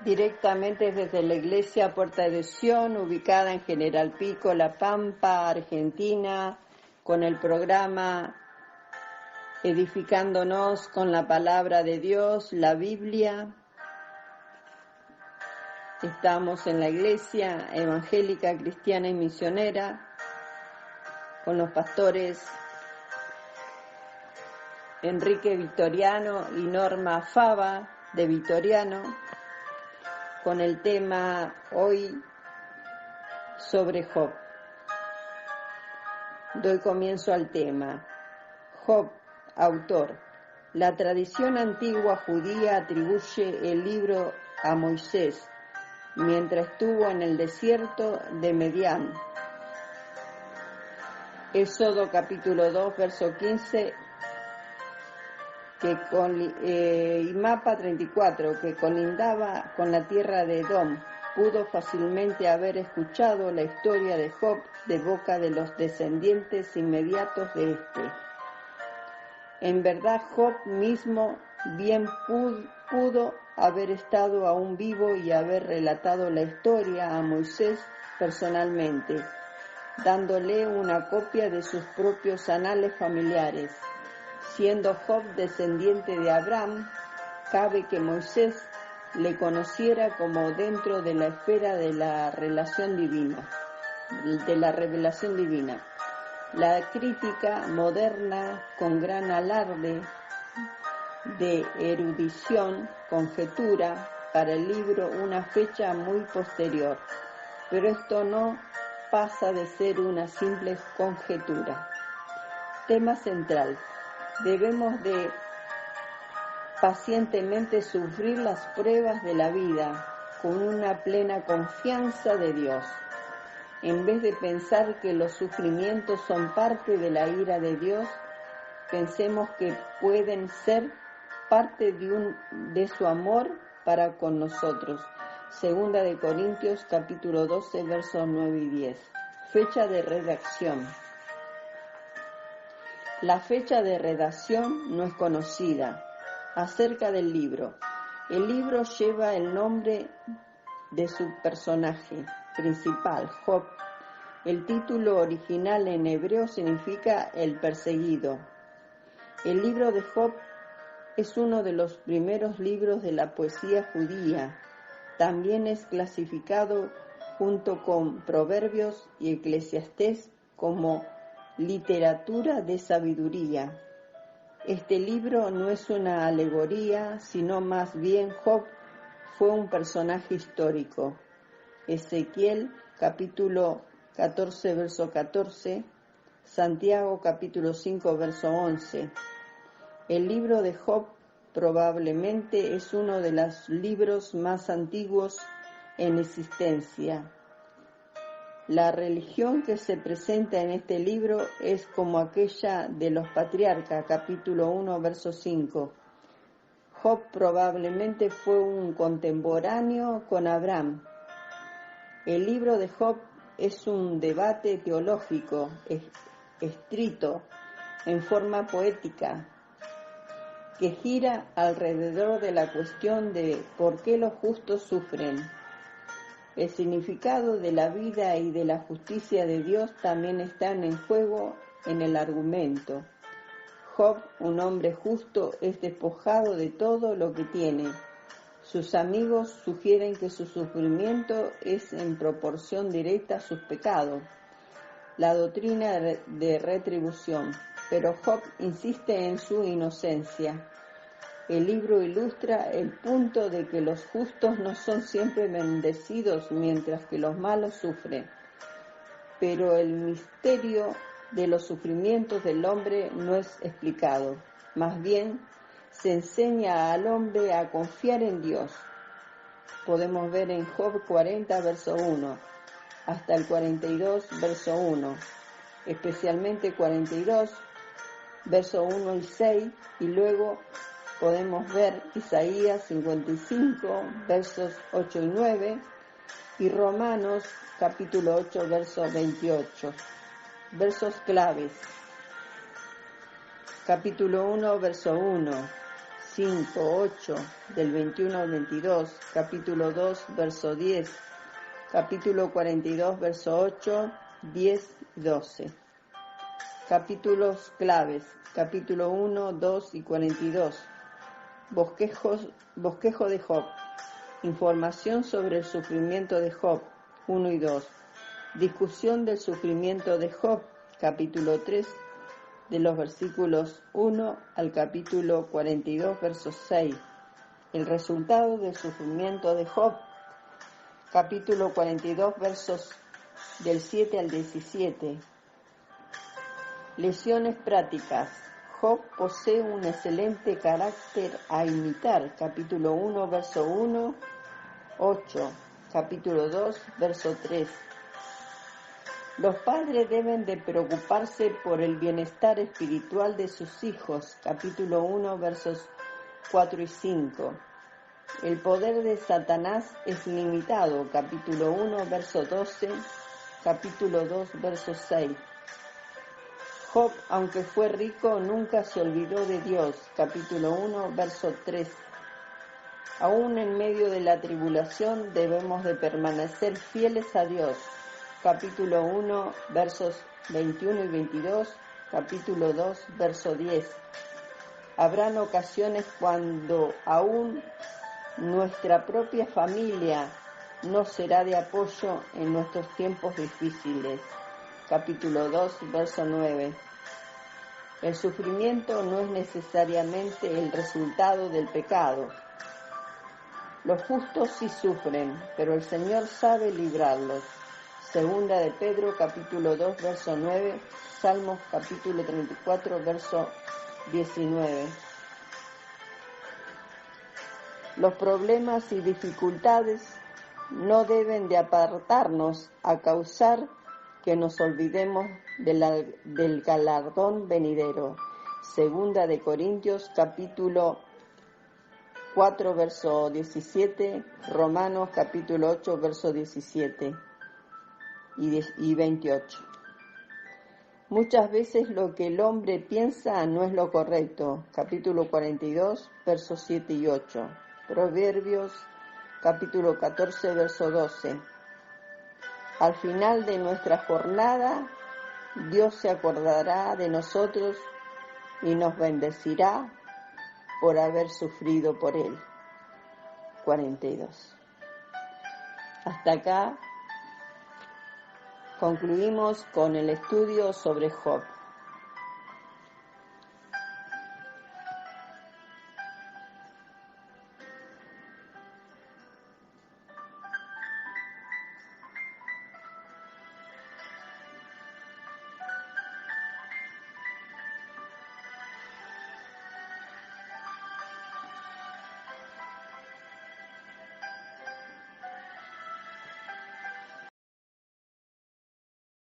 Directamente desde la Iglesia Puerta de Sion, ubicada en General Pico, La Pampa, Argentina, con el programa Edificándonos con la Palabra de Dios, la Biblia. Estamos en la Iglesia Evangélica, Cristiana y Misionera, con los pastores Enrique Victoriano y Norma Fava de Victoriano, con el tema hoy sobre Job. Doy comienzo al tema. Job, autor. La tradición antigua judía atribuye el libro a Moisés mientras estuvo en el desierto de Medián. Éxodo capítulo 2, verso 15 y Mapa 34, que colindaba con la tierra de Edom, pudo fácilmente haber escuchado la historia de Job de boca de los descendientes inmediatos de este. En verdad, Job mismo bien pudo haber estado aún vivo y haber relatado la historia a Moisés personalmente, dándole una copia de sus propios anales familiares. Siendo Job descendiente de Abraham, cabe que Moisés le conociera como dentro de la esfera de la revelación divina. La crítica moderna, con gran alarde de erudición, conjetura para el libro una fecha muy posterior, pero esto no pasa de ser una simple conjetura. Tema central. Debemos de pacientemente sufrir las pruebas de la vida con una plena confianza de Dios. En vez de pensar que los sufrimientos son parte de la ira de Dios, pensemos que pueden ser parte de su amor para con nosotros. Segunda de Corintios capítulo 12, versos 9 y 10. Fecha de redacción. La fecha de redacción no es conocida. Acerca del libro. El libro lleva el nombre de su personaje principal, Job. El título original en hebreo significa el perseguido. El libro de Job es uno de los primeros libros de la poesía judía. También es clasificado junto con Proverbios y Eclesiastés como literatura de sabiduría. Este libro no es una alegoría, sino más bien Job fue un personaje histórico. Ezequiel capítulo 14, verso 14, Santiago capítulo 5, verso 11. El libro de Job probablemente es uno de los libros más antiguos en existencia. La religión que se presenta en este libro es como aquella de los patriarcas, capítulo 1, verso 5. Job probablemente fue un contemporáneo con Abraham. El libro de Job es un debate teológico estricto, en forma poética, que gira alrededor de la cuestión de por qué los justos sufren. El significado de la vida y de la justicia de Dios también están en juego en el argumento. Job, un hombre justo, es despojado de todo lo que tiene. Sus amigos sugieren que su sufrimiento es en proporción directa a sus pecados, la doctrina de retribución, pero Job insiste en su inocencia. El libro ilustra el punto de que los justos no son siempre bendecidos mientras que los malos sufren. Pero el misterio de los sufrimientos del hombre no es explicado. Más bien, se enseña al hombre a confiar en Dios. Podemos ver en Job 40, verso 1, hasta el 42, verso 1, especialmente 42, verso 1 y 6, y luego podemos ver Isaías 55, versos 8 y 9, y Romanos capítulo 8, verso 28. Versos claves. Capítulo 1, verso 1. 5, 8, del 21 al 22, capítulo 2, verso 10, capítulo 42, verso 8, 10 y 12. Capítulos claves, capítulo 1, 2 y 42. Bosquejo de Job. Información sobre el sufrimiento de Job, 1 y 2. Discusión del sufrimiento de Job, capítulo 3, de los versículos 1 al capítulo 42, verso 6. El resultado del sufrimiento de Job, capítulo 42, versos del 7 al 17. Lecciones prácticas. Job posee un excelente carácter a imitar. Capítulo 1, verso 1, 8. Capítulo 2, verso 3. Los padres deben de preocuparse por el bienestar espiritual de sus hijos. Capítulo 1, versos 4 y 5. El poder de Satanás es limitado. Capítulo 1, verso 12. Capítulo 2, verso 6. Job, aunque fue rico, nunca se olvidó de Dios. Capítulo 1, verso 3. Aún en medio de la tribulación debemos de permanecer fieles a Dios. Capítulo 1, versos 21 y 22. Capítulo 2, verso 10. Habrán ocasiones cuando aún nuestra propia familia no será de apoyo en nuestros tiempos difíciles. Capítulo 2, verso 9. El sufrimiento no es necesariamente el resultado del pecado. Los justos sí sufren, pero el Señor sabe librarlos. Segunda de Pedro, capítulo 2, verso 9. Salmos, capítulo 34, verso 19. Los problemas y dificultades no deben de apartarnos a causar que nos olvidemos del galardón venidero. Segunda de Corintios, capítulo 4, verso 17, Romanos, capítulo 8, verso 17 y 28. Muchas veces lo que el hombre piensa no es lo correcto. Capítulo 42, versos 7 y 8. Proverbios, capítulo 14, verso 12. Al final de nuestra jornada, Dios se acordará de nosotros y nos bendecirá por haber sufrido por Él. 42. Hasta acá concluimos con el estudio sobre Job.